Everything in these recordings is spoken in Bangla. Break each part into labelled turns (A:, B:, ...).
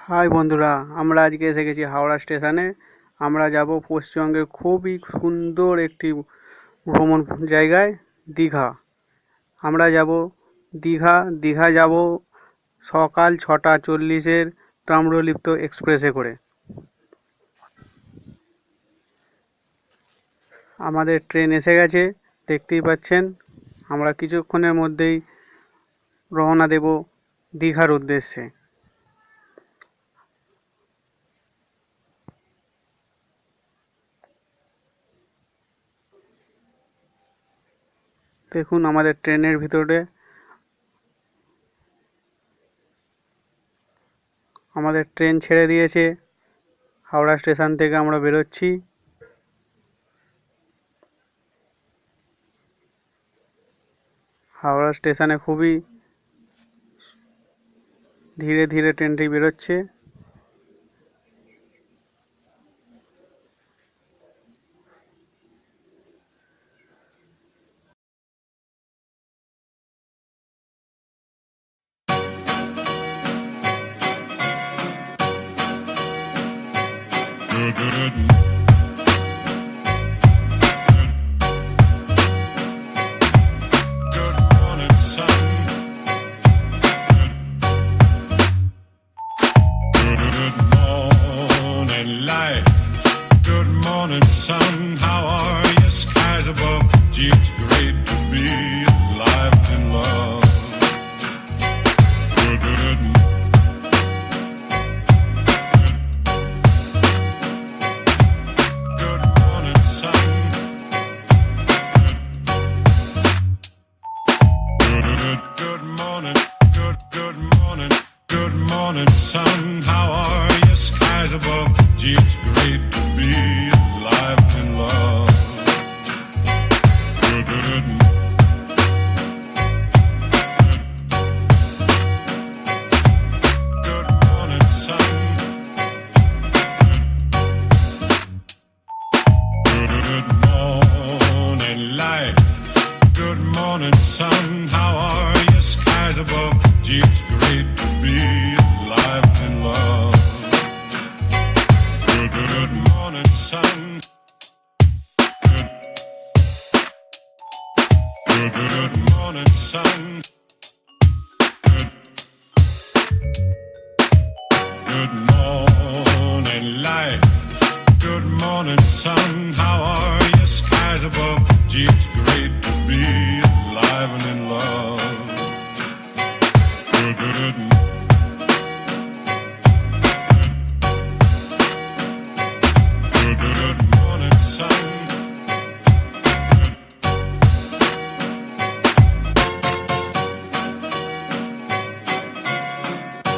A: হাই বন্ধুরা, আমরা আজকে এসে গেছি হাওড়া স্টেশনে। আমরা যাব পশ্চিমবঙ্গের খুবই সুন্দর একটি ভ্রমণ জায়গায়, দীঘা। আমরা যাব দীঘা যাব সকাল 6:40 তাম্রলিপ্ত এক্সপ্রেসে করে। আমাদের ট্রেন এসে গেছে, দেখতেই পাচ্ছেন। আমরা কিছুক্ষণের মধ্যেই রওনা দেব দীঘার উদ্দেশ্যে। দেখুন আমাদের ট্রেনের ভিতরে আমাদের ট্রেন ছেড়ে দিয়েছে। হাওড়া স্টেশন থেকে আমরা বেরোচ্ছি। হাওড়া স্টেশনে খুবই ধীরে ধীরে ট্রেনটি বেরোচ্ছে।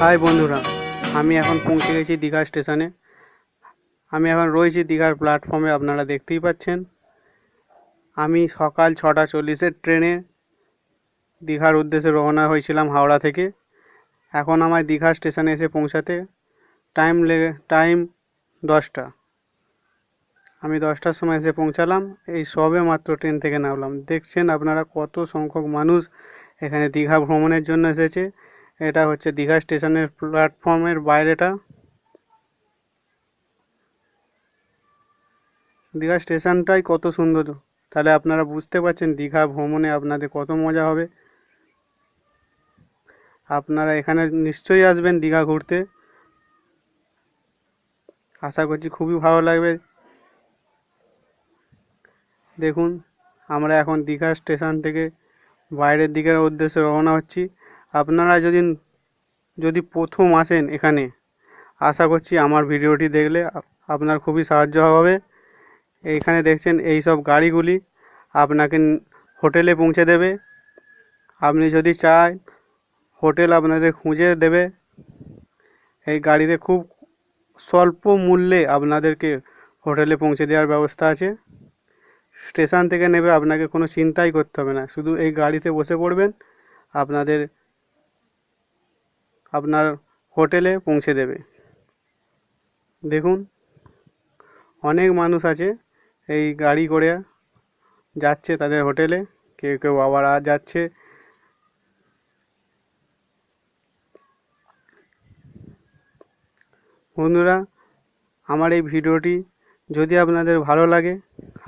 A: হাই বন্ধুরা, আমি এখন পৌঁছে গেছি দীঘা স্টেশনে। আমি এখন রয়েছি দীঘার প্ল্যাটফর্মে, আপনারা দেখতেই পাচ্ছেন। আমি সকাল 6:40 ট্রেনে দীঘার উদ্দেশ্যে রওনা হয়েছিলাম হাওড়া থেকে। এখন আমায় দীঘা স্টেশনে এসে পৌঁছাতে টাইম 10টা। আমি 10টার সময় এসে পৌঁছালাম। এই সবে মাত্র ট্রেন থেকে নামলাম। দেখছেন আপনারা কত সংখ্যক মানুষ এখানে দীঘা ভ্রমণের জন্য এসেছে। এটা হচ্ছে দীঘা স্টেশনের প্ল্যাটফর্মের বাইরেটা। দীঘা স্টেশনটাই কত সুন্দর, তাহলে আপনারা বুঝতে পারছেন দীঘা ভ্রমণে আপনাদের কত মজা হবে। আপনারা এখানে নিশ্চয়ই আসবেন দীঘা ঘুরতে। আশা করছি খুবই ভালো লাগবে। দেখুন আমরা এখন দীঘা স্টেশন থেকে বাইরের দিকের উদ্দেশ্যে রওনা হচ্ছি। আপনারা যদি প্রথম আসেন এখানে, আশা করছি আমার ভিডিওটি দেখলে আপনার খুবই সাহায্য হবে। এইখানে দেখছেন এই সব গাড়িগুলি আপনাকে হোটেলে পৌঁছে দেবে। আপনি যদি চান হোটেল আপনাদের খুঁজে দেবে। এই গাড়িতে খুব স্বল্প মূল্যে আপনাদেরকে হোটেলে পৌঁছে দেওয়ার ব্যবস্থা আছে। স্টেশন থেকে নেবে, আপনাকে কোনো চিন্তাই করতে হবে না। শুধু এই গাড়িতে বসে পড়বেন, আপনার হোটেলে পৌঁছে দেবে। দেখুন অনেক মানুষ আছে এই গাড়ি করে যাচ্ছে তাদের হোটেলে। কেউ কেউ আবার যাচ্ছে। বন্ধুরা, আমার এই ভিডিওটি যদি আপনাদের ভালো লাগে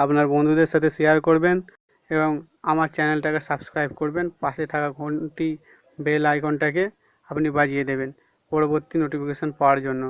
A: আপনার বন্ধুদের সাথে শেয়ার করবেন এবং আমার চ্যানেলটাকে সাবস্ক্রাইব করবেন। পাশে থাকা ঘন্টি বেল আইকনটাকে আপনি বাজিয়ে দেবেন পরবর্তী নোটিফিকেশন পাওয়ার জন্য।